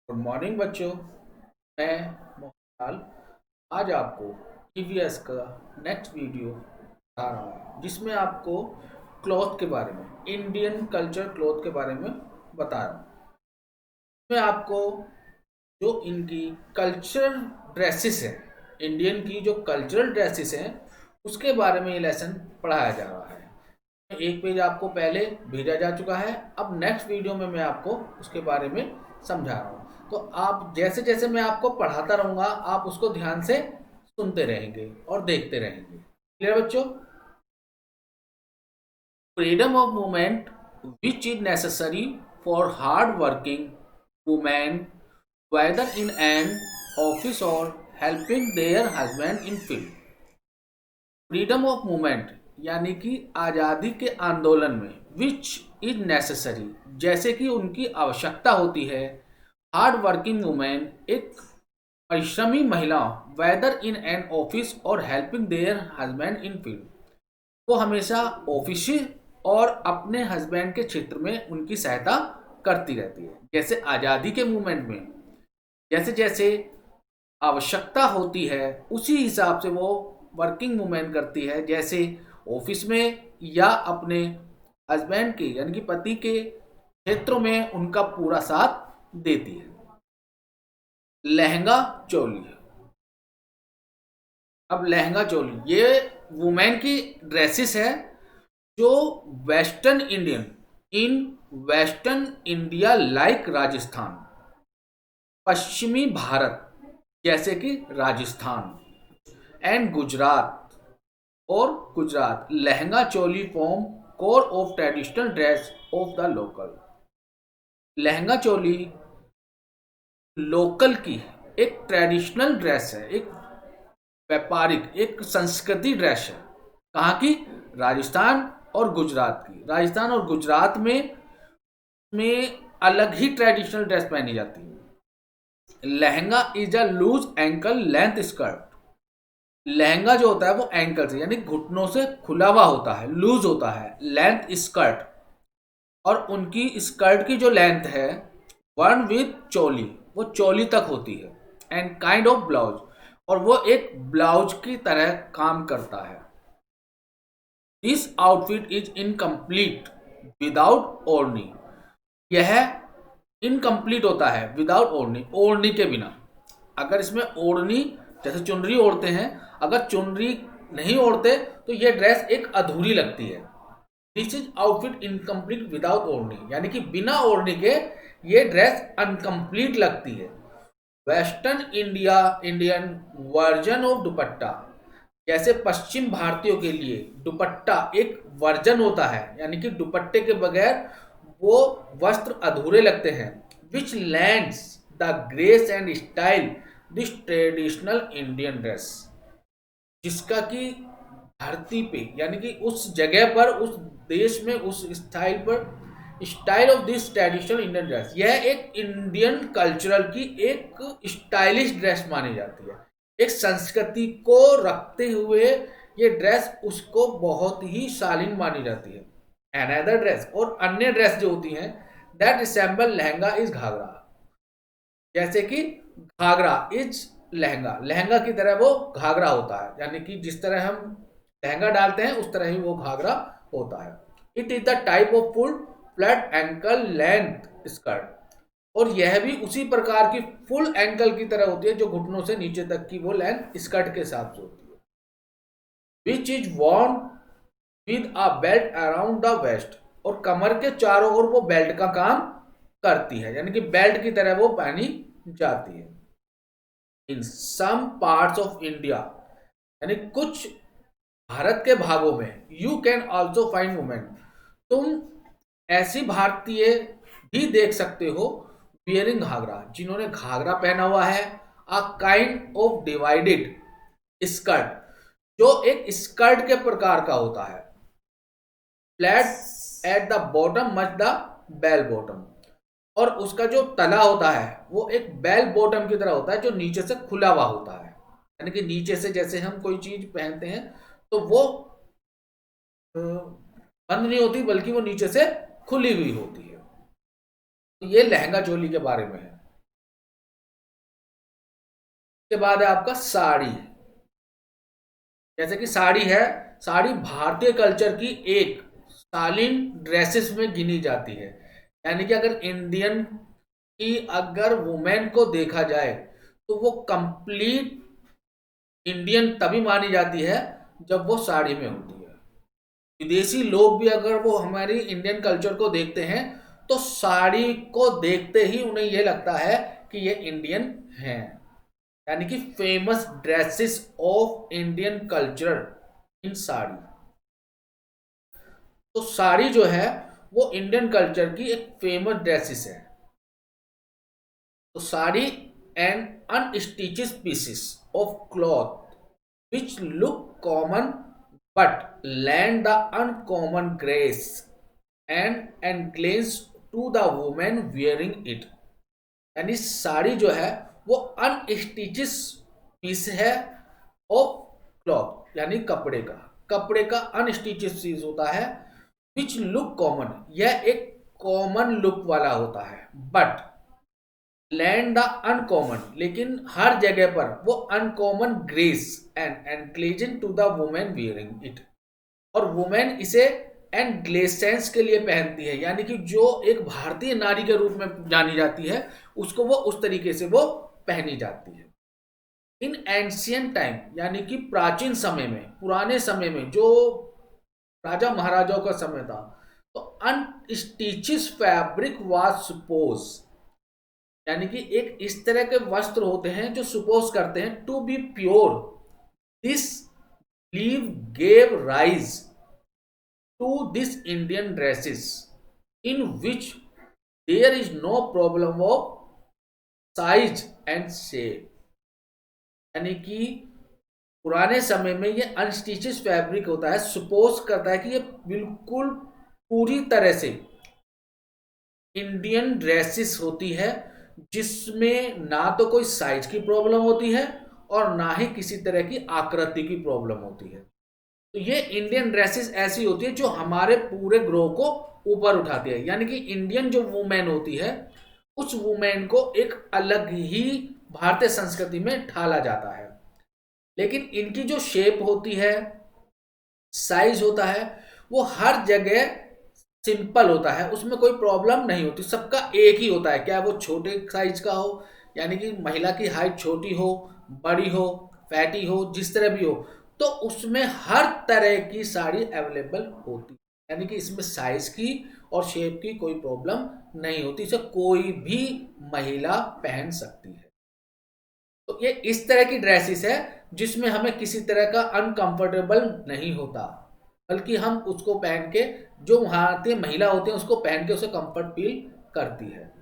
Good morning बच्चों। मैं मोहनलाल आज आपको ईवीएस का नेक्स्ट वीडियो बता रहा हूँ जिसमें आपको क्लॉथ के बारे में इंडियन कल्चर क्लॉथ के बारे में बता रहा हूँ। मैं आपको जो इनकी कल्चरल ड्रेसेस है, इंडियन की जो कल्चरल ड्रेसेस हैं उसके बारे में ये लेसन पढ़ाया जा रहा है। एक पेज आपको पहले भेजा जा चुका है। अब नेक्स्ट वीडियो में मैं आपको उसके बारे में समझा रहा हूँ, तो आप जैसे जैसे मैं आपको पढ़ाता रहूँगा आप उसको ध्यान से सुनते रहेंगे और देखते रहेंगे। क्लियर बच्चों? Freedom of movement which is necessary for hard working women whether in an office or helping their husband in field। Freedom of movement यानी कि आज़ादी के आंदोलन में विच इज नेसेसरी जैसे कि उनकी आवश्यकता होती है। हार्ड वर्किंग वुमेन एक परिश्रमी महिला वेदर इन एन ऑफिस और helping there husband in field, वो हमेशा ऑफिस और अपने हस्बैंड के क्षेत्र में उनकी सहायता करती रहती है। जैसे आज़ादी के मूवमेंट में जैसे जैसे आवश्यकता होती है उसी हिसाब से वो वर्किंग वुमेन करती है। जैसे ऑफिस में या अपने हस्बैंड के यानी कि पति के क्षेत्रों में उनका पूरा साथ देती है। लहंगा चोली। अब लहंगा चोली ये वुमेन की ड्रेसेस है जो western Indian in western India like Rajasthan, पश्चिमी भारत जैसे कि राजस्थान एंड गुजरात और Gujarat, lehenga choli form core of traditional dress of the local. Lehenga choli local की एक ट्रेडिशनल ड्रेस है, एक व्यापारिक एक संस्कृति ड्रेस है। कहाँ की? राजस्थान और गुजरात की। राजस्थान और गुजरात में अलग ही ट्रेडिशनल ड्रेस पहनी जाती है। Lehenga is a loose ankle length skirt. Lehenga जो होता है वो एंकल से यानी घुटनों से खुला हुआ होता है, लूज होता है, लेंथ स्कर्ट। और उनकी स्कर्ट की जो लेंथ है वन विथ चोली, वो चोली तक होती है। एंड काइंड ऑफ ब्लाउज, और वो एक ब्लाउज की तरह काम करता है। This outfit is incomplete without ओढ़नी। यह इनकम्प्लीट होता है विदाउट ओढ़नी, ओढ़नी के बिना। अगर इसमें ओढ़नी जैसे चुनरी ओढ़ते हैं, अगर चुनरी नहीं ओढ़ते तो ये ड्रेस एक अधूरी लगती है। This is outfit incomplete without ओढ़नी यानी कि बिना ओढ़नी के ये ड्रेस अनकम्प्लीट लगती है। वेस्टर्न इंडियन वर्जन ऑफ दुपट्टा, जैसे पश्चिम भारतीयों के लिए दुपट्टा एक वर्जन होता है यानी कि दुपट्टे के बगैर वो वस्त्र अधूरे लगते हैं। Which lends the grace and style this traditional Indian dress, जिसका कि धरती पे यानी कि उस जगह पर, उस देश में, उस स्टाइल पर, style of this traditional Indian dress, यह एक इंडियन कल्चरल की एक स्टाइलिश ड्रेस मानी जाती है। एक संस्कृति को रखते हुए ये ड्रेस उसको बहुत ही शालीन मानी जाती है। अनदर ड्रेस, और अन्य ड्रेस जो होती हैं that resemble lehenga is ghagra, जैसे कि घाघरा इज लहंगा, लहंगा की तरह वो घाघरा होता है यानी कि जिस तरह हम लहंगा डालते हैं उस तरह ही वो घाघरा होता है। It is the type of full flat ankle length skirt, और यह भी उसी प्रकार की फुल एंकल की तरह होती है जो घुटनों से नीचे तक की वो लेंथ स्कर्ट के साथ होती है। Which is worn with a belt around the waist, और कमर के चारों ओर वो बेल्ट का काम करती है यानी कि बेल्ट की तरह वो पहनी जाती है। इन सम पार्ट्स ऑफ इंडिया यानी कुछ भारत के भागों में you can also find women, तुम ऐसी भारतीय भी देख सकते हो वियरिंग घाघरा, जिन्होंने घाघरा पहना हुआ है। A kind of divided skirt, जो एक स्कर्ट के प्रकार का होता है। Flat at the bottom much the bell bottom, और उसका जो तला होता है वो एक बेल बॉटम की तरह होता है जो नीचे से खुला हुआ होता है यानी कि नीचे से जैसे हम कोई चीज पहनते हैं तो वो बंद नहीं होती बल्कि वो नीचे से खुली हुई होती है। तो ये लहंगा चोली के बारे में है। उसके बाद है आपका साड़ी। जैसे कि साड़ी है, साड़ी भारतीय कल्चर की एक शालीन ड्रेसेस में गिनी जाती है। यानी कि अगर इंडियन की अगर वुमेन को देखा जाए तो वो कंप्लीट इंडियन तभी मानी जाती है जब वो साड़ी में होती है। विदेशी लोग भी अगर वो हमारी इंडियन कल्चर को देखते हैं तो साड़ी को देखते ही उन्हें ये लगता है कि ये इंडियन हैं। यानी कि famous dresses of Indian culture in sari. तो साड़ी जो है वो इंडियन कल्चर की एक फेमस ड्रेसेस है। तो sari and unstitched pieces of cloth which look common but lend the uncommon grace and glance to the woman wearing it। यानी साड़ी जो है वो अनस्टिचेस पीस है ऑफ क्लॉथ, यानी कपड़े का अनस्टिचेस पीस होता है। विच लुक कॉमन, यह एक कॉमन लुक वाला होता है। बट लैंड द अनकॉमन, लेकिन हर जगह पर वो अनकॉमन ग्रेस एंड एनक्लेजन to the women wearing it. और वुमेन इसे एनग्लेसेंस के लिए पहनती है, यानी कि जो एक भारतीय नारी के रूप में जानी जाती है उसको वो उस तरीके से वो पहनी जाती है। इन एंशियंट टाइम, यानी कि प्राचीन समय में, पुराने समय में, जो राजा महाराजाओं का समय था, तो अनस्टिचेस फैब्रिक वाज सपोज, यानी कि एक इस तरह के वस्त्र होते हैं जो सुपोज करते हैं to be pure. This leave gave rise to this Indian dresses in which there is no problem of size and shape. यानी कि पुराने समय में ये अनस्टिचेस फैब्रिक होता है, सुपोज करता है कि ये बिल्कुल पूरी तरह से इंडियन ड्रेसेस होती है जिसमें ना तो कोई साइज की प्रॉब्लम होती है और ना ही किसी तरह की आकृति की प्रॉब्लम होती है। तो ये इंडियन ड्रेसेस ऐसी होती है जो हमारे पूरे ग्रोह को ऊपर उठाती है। यानी कि इंडियन जो वुमेन होती है उस वुमेन को एक अलग ही भारतीय संस्कृति में ढाला जाता है। लेकिन इनकी जो शेप होती है, साइज होता है, वो हर जगह सिंपल होता है, उसमें कोई प्रॉब्लम नहीं होती, सबका एक ही होता है। क्या वो छोटे साइज का हो, यानी कि महिला की हाइट छोटी हो, बड़ी हो, फैटी हो, जिस तरह भी हो, तो उसमें हर तरह की साड़ी अवेलेबल होती है। यानी कि इसमें साइज की और शेप की कोई प्रॉब्लम नहीं होती, इसे कोई भी महिला पहन सकती है। तो ये इस तरह की ड्रेसेस है जिसमें हमें किसी तरह का अनकंफर्टेबल नहीं होता, बल्कि हम उसको पहन के, जो भारतीय महिला होती है उसको पहन के उसे कंफर्ट फील करती है।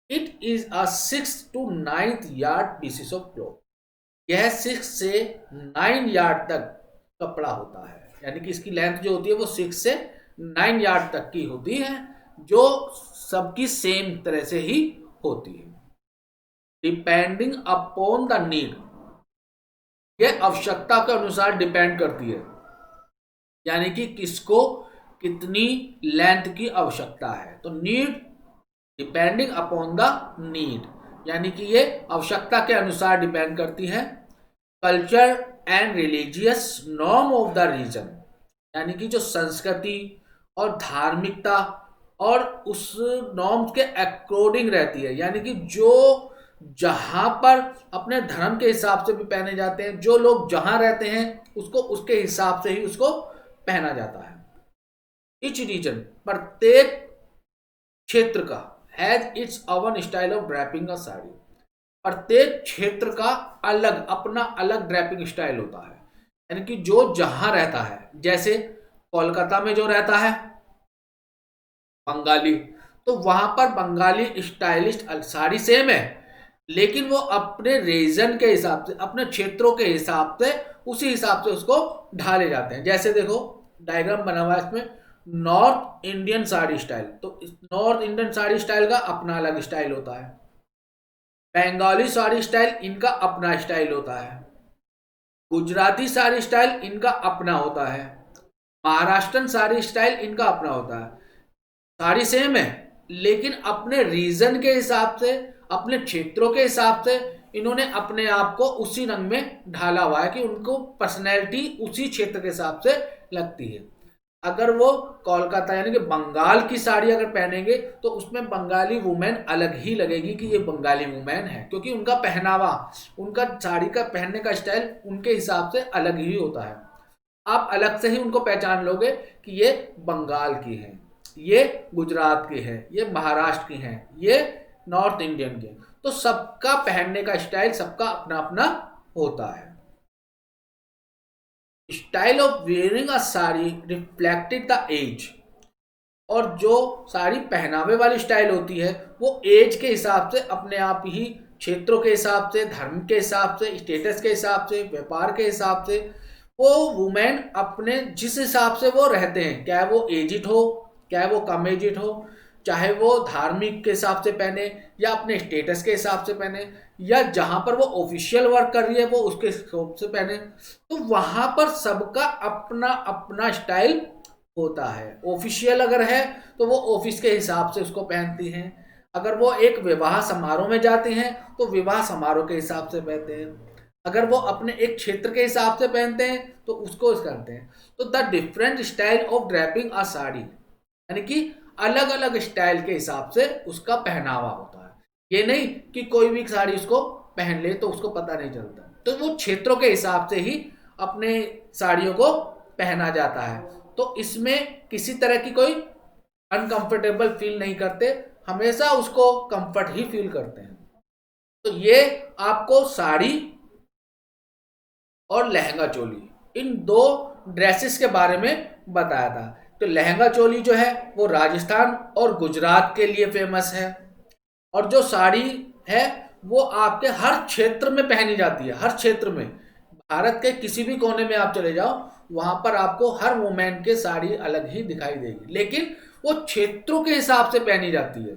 It is a 6 to 9 yard pieces of cloth. यह 6 से 9 यार्ड तक कपड़ा होता है, यानी कि इसकी लेंथ जो होती है वो 6 से 9 यार्ड तक की होती है, जो सबकी सेम तरह से ही होती है। डिपेंडिंग अपॉन द नीड, यह आवश्यकता के अनुसार डिपेंड करती है, यानी कि किसको कितनी लेंथ की आवश्यकता है। तो need, depending upon the need, यानी कि ये आवश्यकता के अनुसार डिपेंड करती है। Culture and religious norm of the region, यानी कि जो संस्कृति और धार्मिकता और उस नॉर्म्स के अकॉर्डिंग रहती है, यानी कि जो जहां पर अपने धर्म के हिसाब से भी पहने जाते हैं, जो लोग जहां रहते हैं उसको उसके हिसाब से ही उसको पहना जाता है। इच रीजन, प्रत्येक क्षेत्र का, has its own style of draping a sari. प्रत्येक क्षेत्र का अलग अपना अलग ड्रैपिंग स्टाइल होता है, यानी कि जो जहां रहता है, जैसे कोलकाता में जो रहता है बंगाली, तो वहां पर बंगाली स्टाइलिस्ट साड़ी सेम है, लेकिन वो अपने रीजन के हिसाब से, अपने क्षेत्रों के हिसाब से, उसी हिसाब से उसको ढाले जाते हैं। जैसे देखो डायग्राम बना हुआ है इसमें, नॉर्थ इंडियन साड़ी स्टाइल, तो नॉर्थ इंडियन साड़ी स्टाइल का अपना अलग स्टाइल होता है। बंगाली साड़ी स्टाइल इनका अपना स्टाइल होता है। गुजराती साड़ी स्टाइल इनका अपना होता है। महाराष्ट्रन साड़ी स्टाइल इनका अपना होता है। साड़ी सेम है, लेकिन अपने रीजन के हिसाब से, अपने क्षेत्रों के हिसाब से इन्होंने अपने आप को उसी रंग में ढाला हुआ है कि उनको पर्सनैलिटी उसी क्षेत्र के हिसाब से लगती है। अगर वो कोलकाता यानी कि बंगाल की साड़ी अगर पहनेंगे तो उसमें बंगाली वुमेन अलग ही लगेगी कि ये बंगाली वुमेन है, क्योंकि उनका पहनावा, उनका साड़ी का पहनने का स्टाइल उनके हिसाब से अलग ही होता है। आप अलग से ही उनको पहचान लोगे कि ये बंगाल की है, ये गुजरात की है, ये महाराष्ट्र की है, ये नॉर्थ इंडियन की। तो सबका पहनने का स्टाइल सबका अपना अपना होता है। Style of wearing a sari reflected the age. और जो साड़ी पहनावे वाली स्टाइल होती है वो एज के हिसाब से, अपने आप ही क्षेत्रों के हिसाब से, धर्म के हिसाब से, स्टेटस के हिसाब से, व्यापार के हिसाब से, वो वुमेन अपने जिस हिसाब से वो रहते हैं, चाहे वो एजिड हो, चाहे वो कम एजिड हो, चाहे वो धार्मिक के हिसाब से पहने या अपने स्टेटस के हिसाब से पहने, या जहाँ पर वो ऑफिशियल वर्क कर रही है वो उसके हिसाब से पहने, तो वहाँ पर सबका अपना अपना स्टाइल होता है। ऑफिशियल अगर है तो वो ऑफिस के हिसाब से उसको पहनती हैं, अगर वो एक विवाह समारोह में जाती हैं तो विवाह समारोह के हिसाब से पहनते हैं, अगर वो अपने एक क्षेत्र के हिसाब से पहनते हैं तो उसको करते हैं। तो the different style of draping a sari, यानी कि अलग अलग स्टाइल के हिसाब से उसका पहनावा होता है। ये नहीं कि कोई भी साड़ी उसको पहन ले तो उसको पता नहीं चलता, तो वो क्षेत्रों के हिसाब से ही अपने साड़ियों को पहना जाता है। तो इसमें किसी तरह की कोई अनकंफर्टेबल फील नहीं करते, हमेशा उसको कंफर्ट ही फील करते हैं। तो ये आपको साड़ी और लहंगा चोली इन दो ड्रेसेस के बारे में बताया था। तो लहंगा चोली जो है वो राजस्थान और गुजरात के लिए फेमस है, और जो साड़ी है वो आपके हर क्षेत्र में पहनी जाती है, हर क्षेत्र में। भारत के किसी भी कोने में आप चले जाओ वहां पर आपको हर वुमेन के साड़ी अलग ही दिखाई देगी, लेकिन वो क्षेत्रों के हिसाब से पहनी जाती है।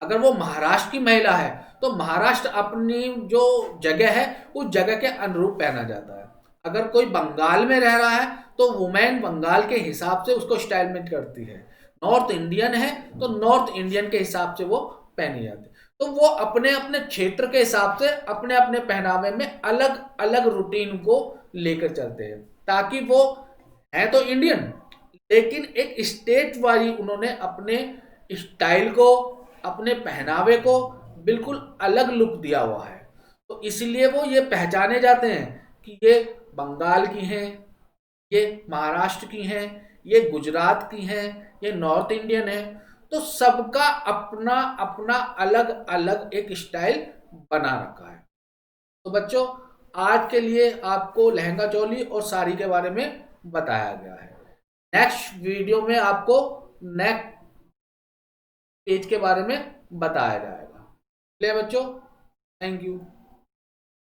अगर वो महाराष्ट्र की महिला है तो महाराष्ट्र अपनी जो जगह है उस जगह के अनुरूप पहना जाता है। अगर कोई बंगाल में रह रहा है तो वुमेन बंगाल के हिसाब से उसको स्टाइलमेंट करती है। नॉर्थ इंडियन है तो नॉर्थ इंडियन के हिसाब से वो पहनी जाती है। तो वो अपने अपने क्षेत्र के हिसाब से अपने अपने पहनावे में अलग अलग रूटीन को लेकर चलते हैं, ताकि वो है तो इंडियन लेकिन एक स्टेट वाली उन्होंने अपने स्टाइल को, अपने पहनावे को बिल्कुल अलग लुक दिया हुआ है। तो इसलिए वो ये पहचाने जाते हैं कि ये बंगाल की हैं, ये महाराष्ट्र की हैं, ये गुजरात की हैं, ये नॉर्थ इंडियन है। तो सबका अपना अपना अलग अलग एक स्टाइल बना रखा है। तो बच्चों आज के लिए आपको लहंगा चोली और साड़ी के बारे में बताया गया है। नेक्स्ट वीडियो में आपको नेक्स्ट पेज के बारे में बताया जाएगा। चलिए बच्चों, थैंक यू।